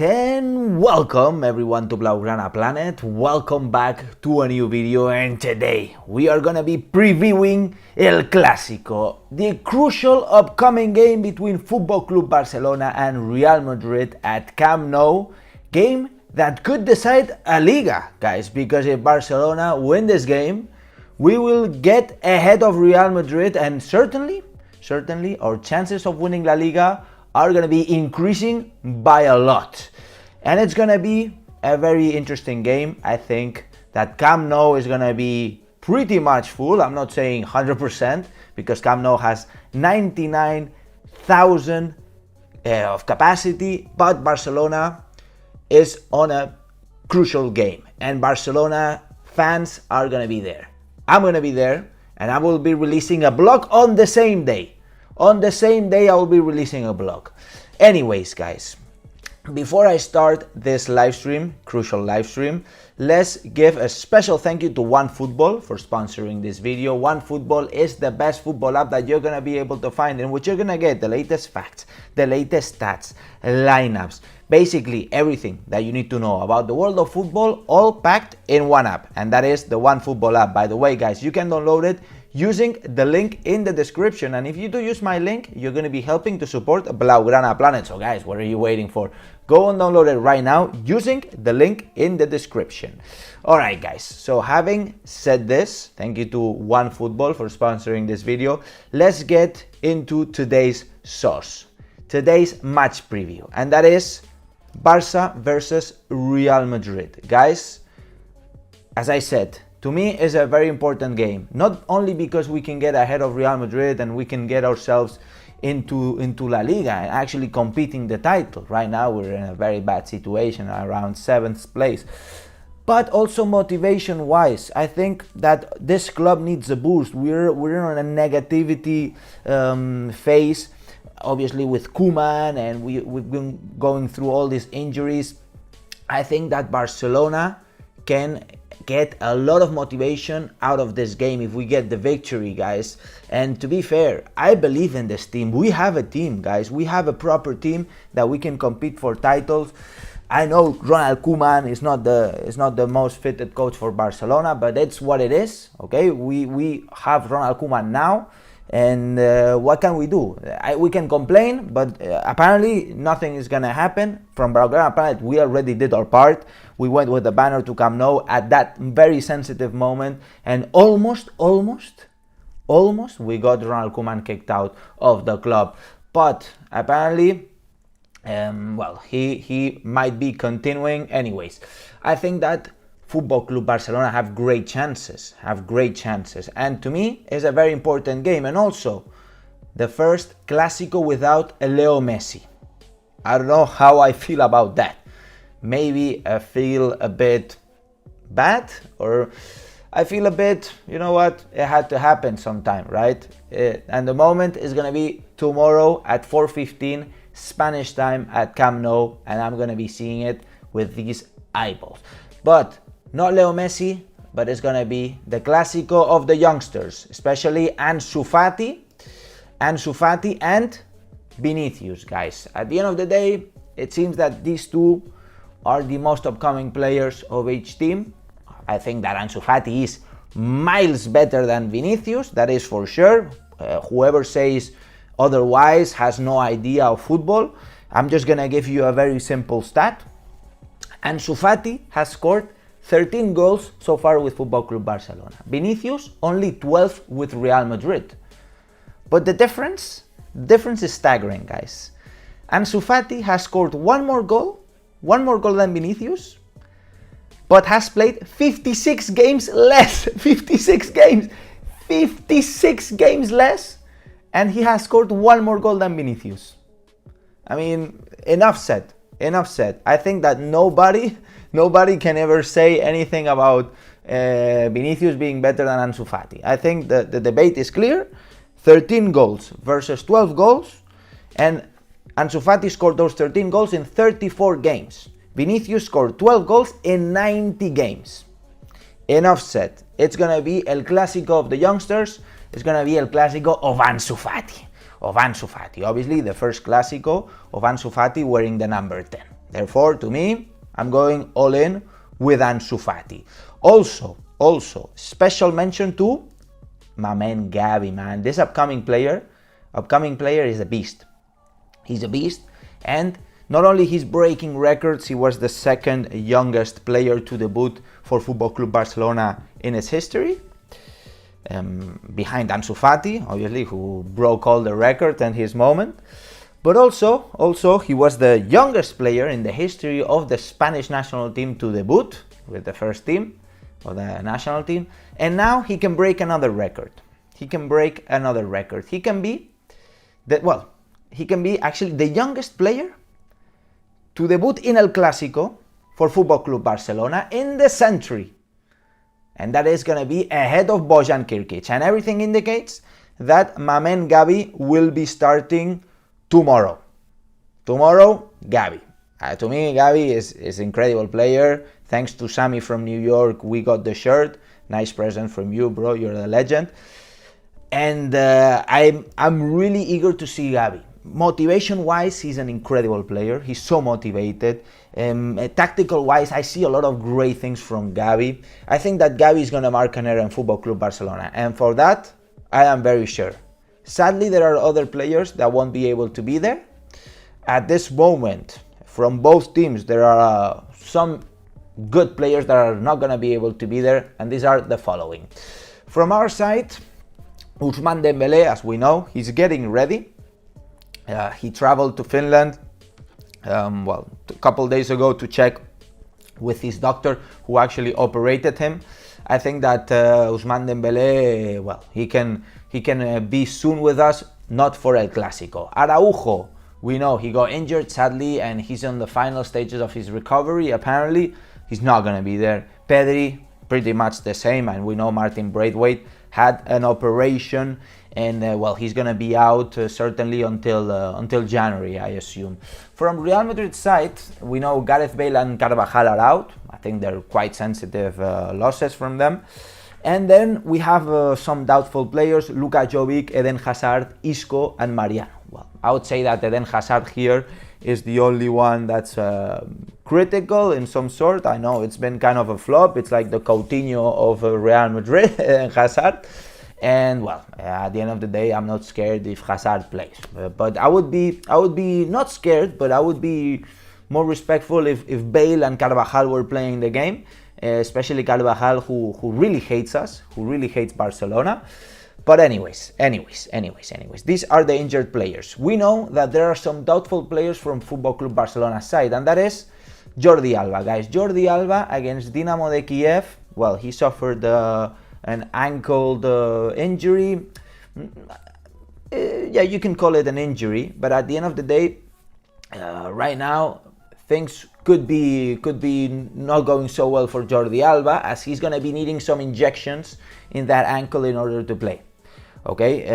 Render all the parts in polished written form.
And welcome everyone to Blaugrana Planet. Welcome back to a new video, and today we are gonna be previewing El Clasico, the crucial upcoming game between Football Club Barcelona and Real Madrid at Camp Nou. Game that could decide a Liga, guys, because if Barcelona win this game, we will get ahead of Real Madrid, and certainly our chances of winning La Liga are going to be increasing by a lot. And it's going to be a very interesting game. I think that Camp Nou is going to be pretty much full. I'm not saying 100% because Camp Nou has 99,000 of capacity, but Barcelona is on a crucial game and Barcelona fans are going to be there. I'm going to be there and I will be releasing a blog on the same day. On the same day I will be releasing a blog. Anyways, guys, before I start this live stream, crucial live stream, let's give a special thank you to OneFootball for sponsoring this video. OneFootball is the best football app that you're going to be able to find, in which you're going to get the latest facts, the latest stats, lineups, basically everything that you need to know about the world of football, all packed in one app, and that is the OneFootball app. By the way, guys, you can download it using the link in the description, and if you do use my link, you're going to be helping to support Blaugrana Planet. So guys, what are you waiting for? Go and download it right now using the link in the description. Alright guys, so having said this, thank you to OneFootball for sponsoring this video. Let's get into today's sauce, today's match preview, and that is Barça versus Real Madrid. Guys, as I said, to me, it's a very important game, not only because we can get ahead of Real Madrid and we can get ourselves into La Liga and actually competing the title. Right now, we're in a very bad situation, around 7th place. But also motivation-wise, I think that this club needs a boost. We're on a negativity phase, obviously with Koeman, and we've been going through all these injuries. I think that Barcelona can get a lot of motivation out of this game if we get the victory, guys. And to be fair, I believe in this team. We have a team, guys. We have a proper team that we can compete for titles. I know Ronald Koeman is not the most fitted coach for Barcelona, but it's what it is. Okay, we have Ronald Koeman now, and what can we do? We can complain, but apparently nothing is gonna happen from Blaugrana Planet. We already did our part. We went with the banner to Camp Nou at that very sensitive moment, and almost we got Ronald Koeman kicked out of the club. But apparently, well, he might be continuing. Anyways, I think that Football Club Barcelona have great chances, and to me, it's a very important game, and also the first Clasico without a Leo Messi. I don't know how I feel about that. Maybe I feel a bit bad, or I feel a bit, you know what, it had to happen sometime, right? And the moment is gonna be tomorrow at 4:15 Spanish time at Camp Nou, and I'm gonna be seeing it with these eyeballs. But not Leo Messi, but it's gonna be the Clasico of the youngsters, especially Ansu Fati and Vinicius, guys. At the end of the day, it seems that these two are the most upcoming players of each team. I think that Ansu Fati is miles better than Vinicius, that is for sure. Whoever says otherwise has no idea of football. I'm just gonna give you a very simple stat. Ansu Fati has scored 13 goals so far with Football Club Barcelona. Vinicius only 12 with Real Madrid. But the difference is staggering, guys. Ansu Fati has scored one more goal than Vinicius, but has played 56 games less. 56 games less, and he has scored one more goal than Vinicius. I mean, enough said. I think that nobody can ever say anything about Vinicius being better than Ansu Fati. I think the debate is clear. 13 goals versus 12 goals, and Ansu Fati scored those 13 goals in 34 games. Vinicius scored 12 goals in 90 games. Enough said. It's going to be El Clasico of the youngsters. It's going to be El Clasico of Ansu Fati. Obviously, the first Clasico of Ansu Fati wearing the number 10. Therefore, to me, I'm going all in with Ansu Fati. Also, special mention to my man Gavi, man. This upcoming player is a beast. He's a beast, and not only he's breaking records, he was the second youngest player to debut for Football Club Barcelona in its history, behind Ansu Fati, obviously, who broke all the records in his moment. But also he was the youngest player in the history of the Spanish national team to debut with the first team of the national team, and now he can break another record. He can be actually the youngest player to debut in El Clasico for Football Club Barcelona in the century. And that is going to be ahead of Bojan Kirkic. And everything indicates that my man Gavi will be starting tomorrow. Gavi. To me, Gavi is an incredible player. Thanks to Sammy from New York, we got the shirt. Nice present from you, bro. You're the legend. And I'm really eager to see Gavi. Motivation-wise, he's an incredible player. He's so motivated. Tactical-wise, I see a lot of great things from Gavi. I think that Gavi is going to mark an era in Football Club Barcelona. And for that, I am very sure. Sadly, there are other players that won't be able to be there. At this moment, from both teams, there are some good players that are not going to be able to be there. And these are the following. From our side, Ousmane Dembélé, as we know, he's getting ready. He traveled to Finland, a couple days ago to check with his doctor who actually operated him. I think that Ousmane Dembélé, he can be soon with us, not for El Clasico. Araujo, we know he got injured sadly, and he's on the final stages of his recovery. Apparently, he's not going to be there. Pedri, pretty much the same, and we know Martin Braithwaite had an operation, and he's going to be out certainly until January, I assume. From Real Madrid side, we know Gareth Bale and Carvajal are out. I think they're quite sensitive losses from them. And then we have some doubtful players: Luka Jovic, Eden Hazard, Isco, and Mariano. Well, I would say that Eden Hazard here is the only one that's critical in some sort. I know it's been kind of a flop. It's like the Coutinho of Real Madrid, Eden Hazard. And at the end of the day, I'm not scared if Hazard plays. But I would be not scared, but I would be more respectful if Bale and Carvajal were playing the game, especially Carvajal, who really hates us, who really hates Barcelona. But anyways, these are the injured players. We know that there are some doubtful players from Football Club Barcelona's side, and that is Jordi Alba, guys. Jordi Alba against Dinamo de Kiev. Well, he suffered an ankle injury. You can call it an injury, but at the end of the day, right now things could be not going so well for Jordi Alba, as he's going to be needing some injections in that ankle in order to play. Okay,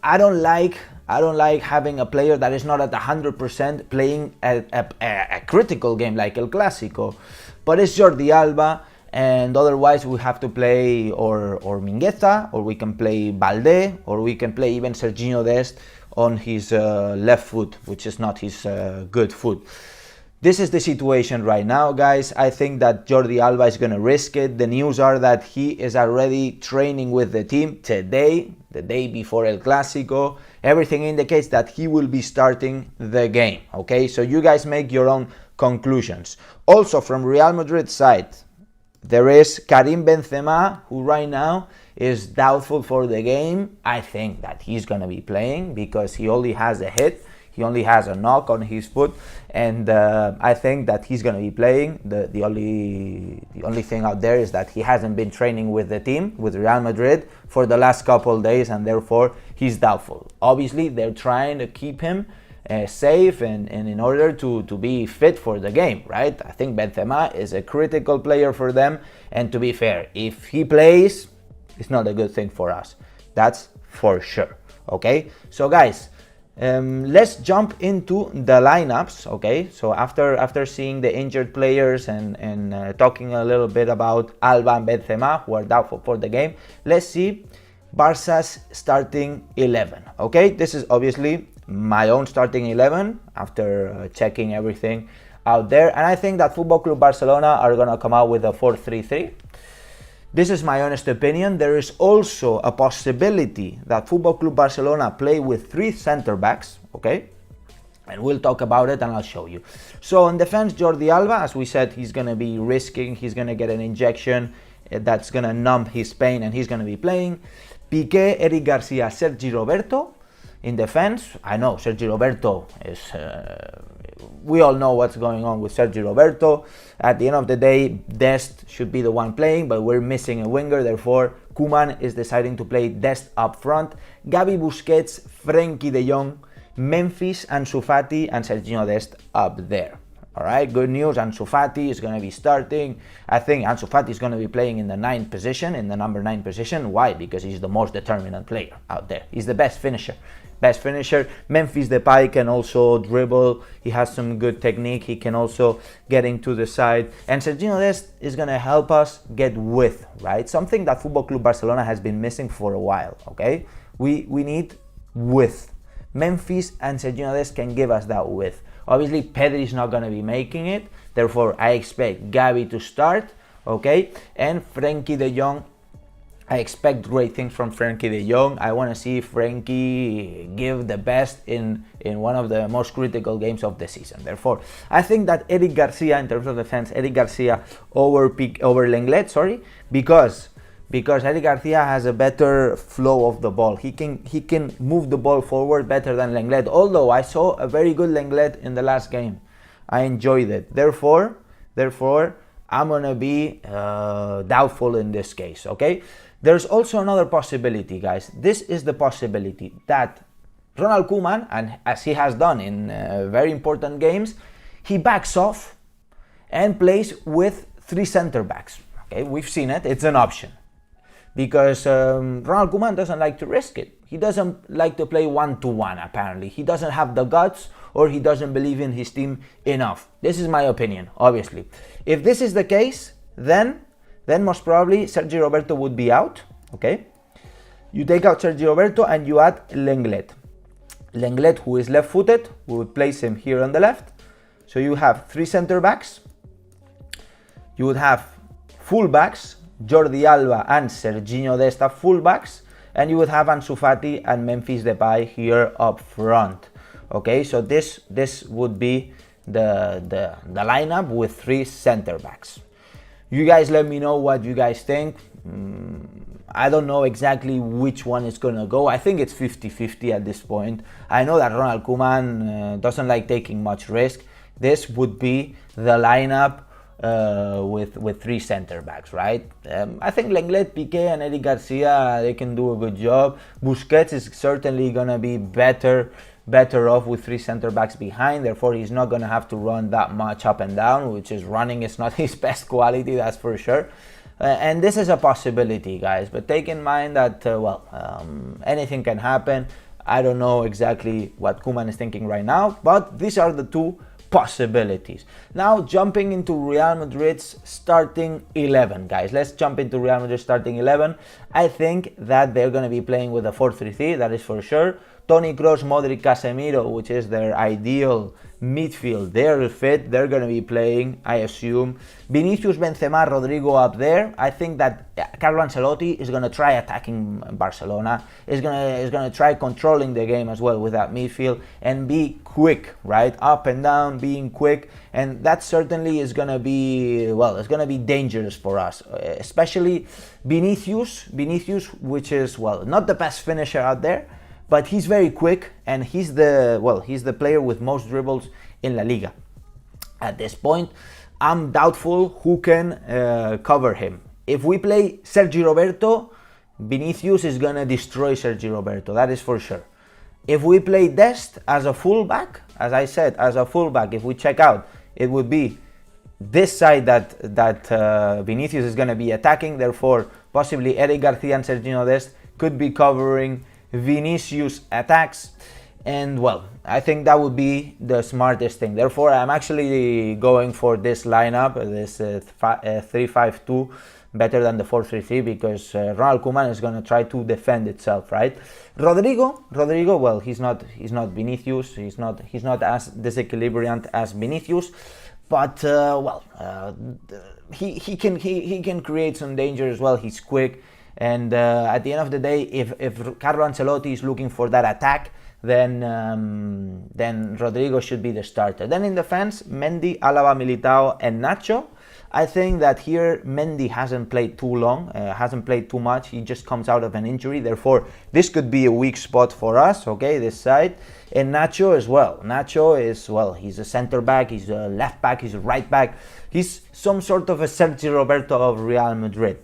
I don't like having a player that is not at 100% playing a critical game like El Clasico, but it's Jordi Alba. And otherwise we have to play or Mingueza, or we can play Balde, or we can play even Serginho Dest on his left foot, which is not his good foot. This is the situation right now, guys. I think that Jordi Alba is going to risk it. The news are that he is already training with the team today, the day before El Clasico. Everything indicates that he will be starting the game. Okay, so you guys make your own conclusions. Also, from Real Madrid side, there is Karim Benzema, who right now is doubtful for the game. I think that he's going to be playing because he only has a hit. He only has a knock on his foot, and I think that he's going to be playing. The only thing out there is that he hasn't been training with the team, with Real Madrid, for the last couple of days, and therefore he's doubtful. Obviously, they're trying to keep him safe and in order to be fit for the game, right? I think Benzema is a critical player for them, and to be fair, if he plays, it's not a good thing for us. That's for sure. Okay, so guys, let's jump into the lineups. Okay, so after seeing the injured players and talking a little bit about Alba and Benzema, who are doubtful for the game, let's see Barca's starting 11. Okay, this is obviously my own starting 11 after checking everything out there. And I think that Football Club Barcelona are going to come out with a 4-3-3. This is my honest opinion. There is also a possibility that Football Club Barcelona play with 3 center backs, okay? And we'll talk about it and I'll show you. So on defense, Jordi Alba, as we said, he's going to be risking, he's going to get an injection that's going to numb his pain and he's going to be playing. Piqué, Eric Garcia, Sergi Roberto. In defense, I know Sergi Roberto is... we all know what's going on with Sergi Roberto. At the end of the day, Dest should be the one playing, but we're missing a winger. Therefore, Koeman is deciding to play Dest up front. Gavi, Busquets, Frenkie de Jong, Memphis, Ansu Fati, and Serginho Dest up there. All right, good news. Ansu Fati is going to be starting. I think Ansu Fati is going to be playing in the 9th position, in the number 9 position. Why? Because he's the most determinant player out there. He's the best finisher. Memphis Depay can also dribble. He has some good technique. He can also get into the side. And Serginho Dest is going to help us get width, right? Something that Football Club Barcelona has been missing for a while, okay? We need width. Memphis and Serginho Dest can give us that width. Obviously, Pedri is not going to be making it. Therefore, I expect Gavi to start, okay? And Frenkie de Jong, I expect great things from Frenkie de Jong. I want to see Frenkie give the best in one of the most critical games of the season. Therefore, I think that Eric Garcia, in terms of defense, Eric Garcia over Lenglet, because Eric Garcia has a better flow of the ball. He can move the ball forward better than Lenglet. Although I saw a very good Lenglet in the last game, I enjoyed it. Therefore, I'm gonna be doubtful in this case. Okay. There's also another possibility, guys. This is the possibility that Ronald Koeman, and as he has done in very important games, he backs off and plays with 3 center backs. Okay, we've seen it. It's an option. Because Ronald Koeman doesn't like to risk it. He doesn't like to play 1-to-1, apparently. He doesn't have the guts, or he doesn't believe in his team enough. This is my opinion, obviously. If this is the case, then most probably Sergi Roberto would be out, okay? You take out Sergi Roberto and you add Lenglet. Lenglet, who is left-footed, we would place him here on the left. So you have 3 center backs. You would have full backs, Jordi Alba and Serginho Dest fullbacks, and you would have Ansu Fati and Memphis Depay here up front. Okay, so this would be the lineup with 3 center backs. You guys let me know what you guys think. I don't know exactly which one is gonna go. I think it's 50-50 at this point. I know that Ronald Koeman doesn't like taking much risk. This would be the lineup with 3 center backs, right? I think Lenglet, Piqué, and Eric Garcia, they can do a good job. Busquets is certainly gonna be better off with 3 center backs behind. Therefore, he's not gonna have to run that much up and down, which is running is not his best quality, that's for sure. And this is a possibility, guys. But take in mind that anything can happen. I don't know exactly what Koeman is thinking right now, but these are the 2 possibilities. Now jumping into Real Madrid's starting 11, guys. Let's jump into Real Madrid's starting 11. I think that they're going to be playing with a 4-3-3, that is for sure. Toni Kroos, Modric, Casemiro, which is their ideal midfield, they're fit. They're going to be playing, I assume. Vinicius, Benzema, Rodrigo up there. I think that Carlo Ancelotti is going to try attacking Barcelona. Is going to try controlling the game as well with that midfield and be quick, right? Up and down, being quick. And that certainly is going to be, it's going to be dangerous for us. Especially Vinicius, which is, not the best finisher out there, but he's very quick, and he's the player with most dribbles in La Liga. At this point, I'm doubtful who can cover him. If we play Sergi Roberto, Vinicius is gonna destroy Sergi Roberto, that is for sure. If we play Dest as a fullback, as I said, as a fullback, if we check out, it would be this side that Vinicius is gonna be attacking. Therefore, possibly Eric Garcia and Serginho Dest could be covering Vinicius attacks, and I think that would be the smartest thing. Therefore, I'm actually going for this lineup, this 3-5-2, better than the 4-3-3, because Ronald Koeman is going to try to defend itself, right? Rodrigo, he's not Vinicius. He's not as disequilibriant as Vinicius, but he can create some danger as well. He's quick, and at the end of the day, if Carlo Ancelotti is looking for that attack, then Rodrigo should be the starter. Then in defense, Mendy, Alaba, Militao, and Nacho. I think that here Mendy hasn't played too long, hasn't played too much. He just comes out of an injury. Therefore, this could be a weak spot for us, okay, this side. And Nacho as well. Nacho is, well, he's a center back, he's a left back, he's a right back. He's some sort of a Sergi Roberto of Real Madrid.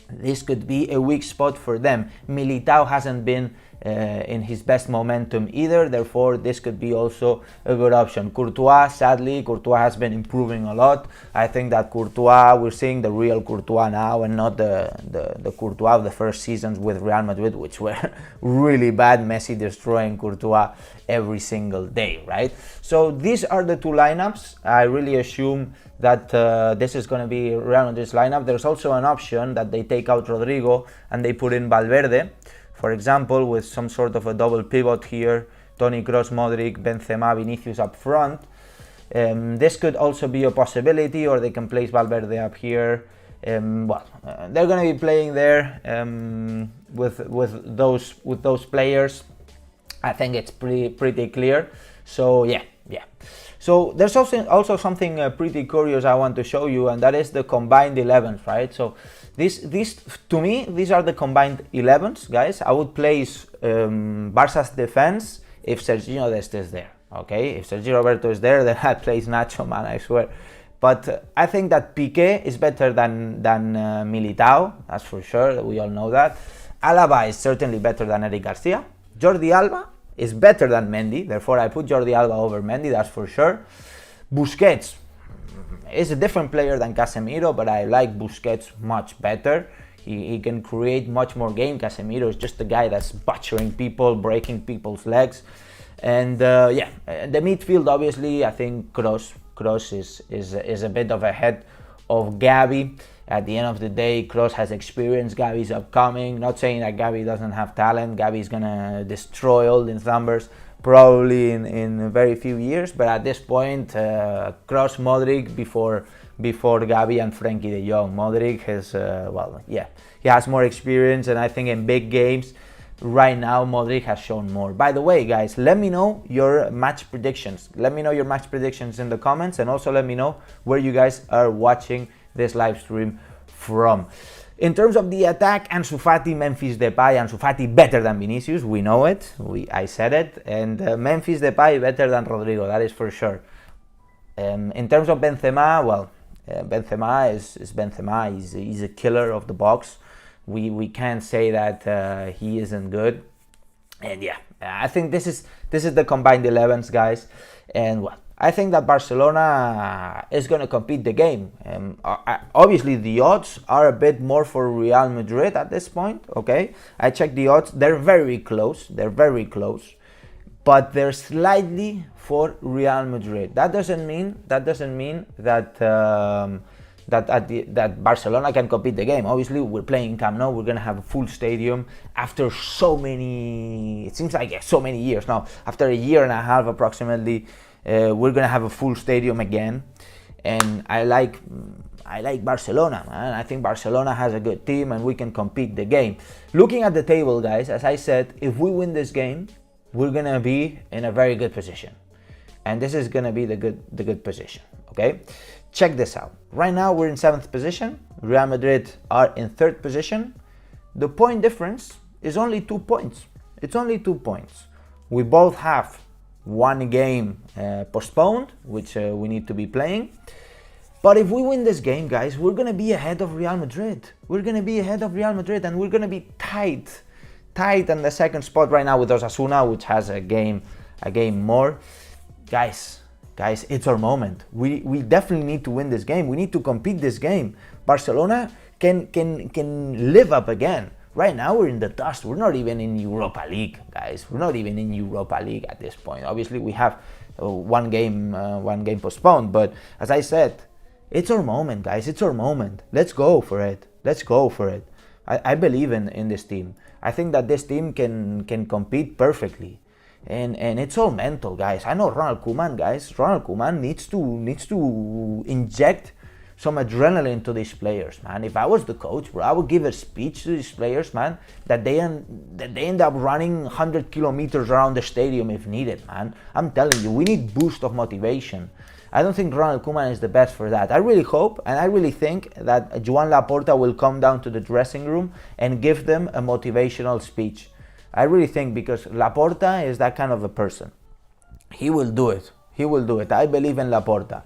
This could be a weak spot for them. Militao hasn't been in his best momentum either, therefore this could be also a good option. Courtois, sadly, Courtois has been improving a lot. I think that Courtois, we're seeing the real Courtois now, and not the Courtois of the first seasons with Real Madrid, which were really bad. Messi destroying Courtois every single day, right? So these are the two lineups. I really assume that this is going to be Real Madrid's lineup. There's also an option that they take out Rodrigo and they put in Valverde, for example, with some sort of a double pivot here, Toni Kroos, Modric, Benzema, Vinicius up front. This could also be a possibility, or they can place Valverde up here. They're going to be playing there with those players. I think it's pretty clear. So yeah. So there's also something pretty curious I want to show you, and that is the combined 11s, right? So these to me, these are the combined 11s, guys. I would place Barca's defense if Serginho Dest is there, okay? If Sergi Roberto is there, then I'd place Nacho, man, I swear. But I think that Piqué is better than Militao, that's for sure, we all know that. Alaba is certainly better than Eric Garcia. Jordi Alba is better than Mendy, therefore I put Jordi Alba over Mendy, that's for sure. Busquets is a different player than Casemiro, but I like Busquets much better. He can create much more game. Casemiro is just a guy that's butchering people, breaking people's legs. And the midfield, obviously, I think Kroos is a bit of a head of Gavi. At the end of the day, Kroos has experience, Gavi's upcoming. Not saying that Gavi doesn't have talent. Gavi's gonna destroy all these numbers probably in very few years, but at this point, Kroos, Modric before Gavi and Frenkie de Jong. Modric has, he has more experience, and I think in big games, right now, Modric has shown more. By the way, guys, let me know your match predictions. Let me know your match predictions in the comments, and also let me know where you guys are watching this live stream from. In terms of the attack, Ansu Fati, Memphis Depay. Ansu Fati better than Vinicius, we know it, I said it, and Memphis Depay better than Rodrigo, that is for sure. In terms of Benzema, Benzema is Benzema, he's a killer of the box. We can't say that he isn't good. And yeah, I think this is the combined 11s, guys. And I think that Barcelona is going to compete the game. Obviously, the odds are a bit more for Real Madrid at this point, okay? I checked the odds. They're very close. But they're slightly for Real Madrid. That doesn't mean that that Barcelona can compete the game. Obviously, we're playing Camp Nou. We're going to have a full stadium after so many years now. After a year and a half approximately, we're going to have a full stadium again. And I like Barcelona, man. I think Barcelona has a good team and we can compete the game. Looking at the table, guys, as I said, if we win this game, we're going to be in a very good position. And this is going to be the good position, okay? Check this out. Right now we're in 7th position. Real Madrid are in 3rd position. The point difference is only 2 points. It's only 2 points. We both have one game postponed, which we need to be playing. But if we win this game, guys, we're going to be ahead of Real Madrid. We're going to be ahead of Real Madrid, and we're going to be tight on the 2nd spot right now with Osasuna, which has a game more. Guys, it's our moment. We definitely need to win this game. We need to compete this game. Barcelona can live up again. Right now we're in the dust. We're not even in Europa League, guys. We're not even in Europa League at this point. Obviously we have one game postponed, but as I said, it's our moment, guys. It's our moment. Let's go for it. I believe in this team. I think that this team can compete perfectly. And it's all mental, guys. I know Ronald Koeman, guys. Ronald Koeman needs to inject some adrenaline to these players, man. If I was the coach, bro, I would give a speech to these players, man, that they end up running 100 kilometers around the stadium if needed, man. I'm telling you, we need boost of motivation. I don't think Ronald Koeman is the best for that. I really hope and I really think that Joan Laporta will come down to the dressing room and give them a motivational speech. I really think, because Laporta is that kind of a person. He will do it. He will do it. I believe in Laporta.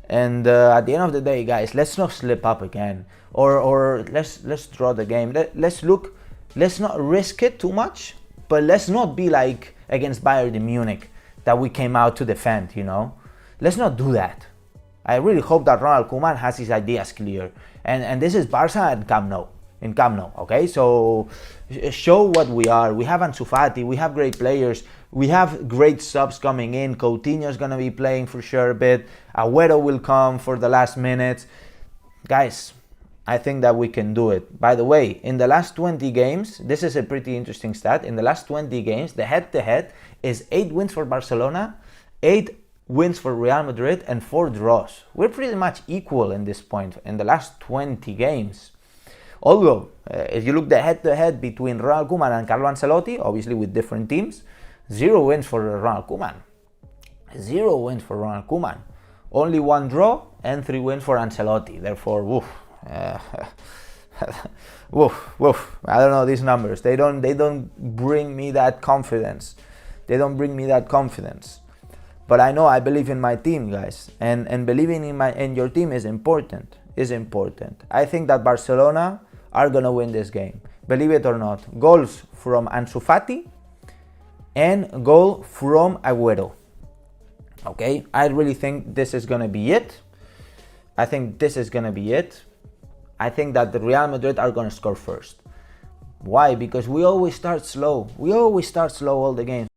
And at the end of the day, guys, let's not slip up again, or let's draw the game. Let's not risk it too much, but let's not be like against Bayern Munich that we came out to defend. Let's not do that. I really hope that Ronald Koeman has his ideas clear, and this is Barça and Camp Nou. In Camp Nou, okay? So show what we are. We have Ansu Fati, we have great players, we have great subs coming in. Coutinho's gonna be playing for sure a bit. Agüero will come for the last minutes. Guys, I think that we can do it. By the way, in the last 20 games, this is a pretty interesting stat. In the last 20 games, the head-to-head is 8 wins for Barcelona, 8 wins for Real Madrid, and 4 draws. We're pretty much equal in this point in the last 20 games. Although, if you look the head-to-head between Ronald Koeman and Carlo Ancelotti, obviously with different teams, 0 wins for Ronald Koeman. 0 wins for Ronald Koeman. Only 1 draw and 3 wins for Ancelotti. Therefore, woof. Woof. I don't know these numbers. They don't bring me that confidence. But I believe in my team, guys. And believing in your team is important. I think that Barcelona are gonna win this game, believe it or not. Goals from Ansu Fati and goal from Agüero. Okay, I really think this is gonna be it. I think that the Real Madrid are gonna score first. Why? Because we always start slow all the games.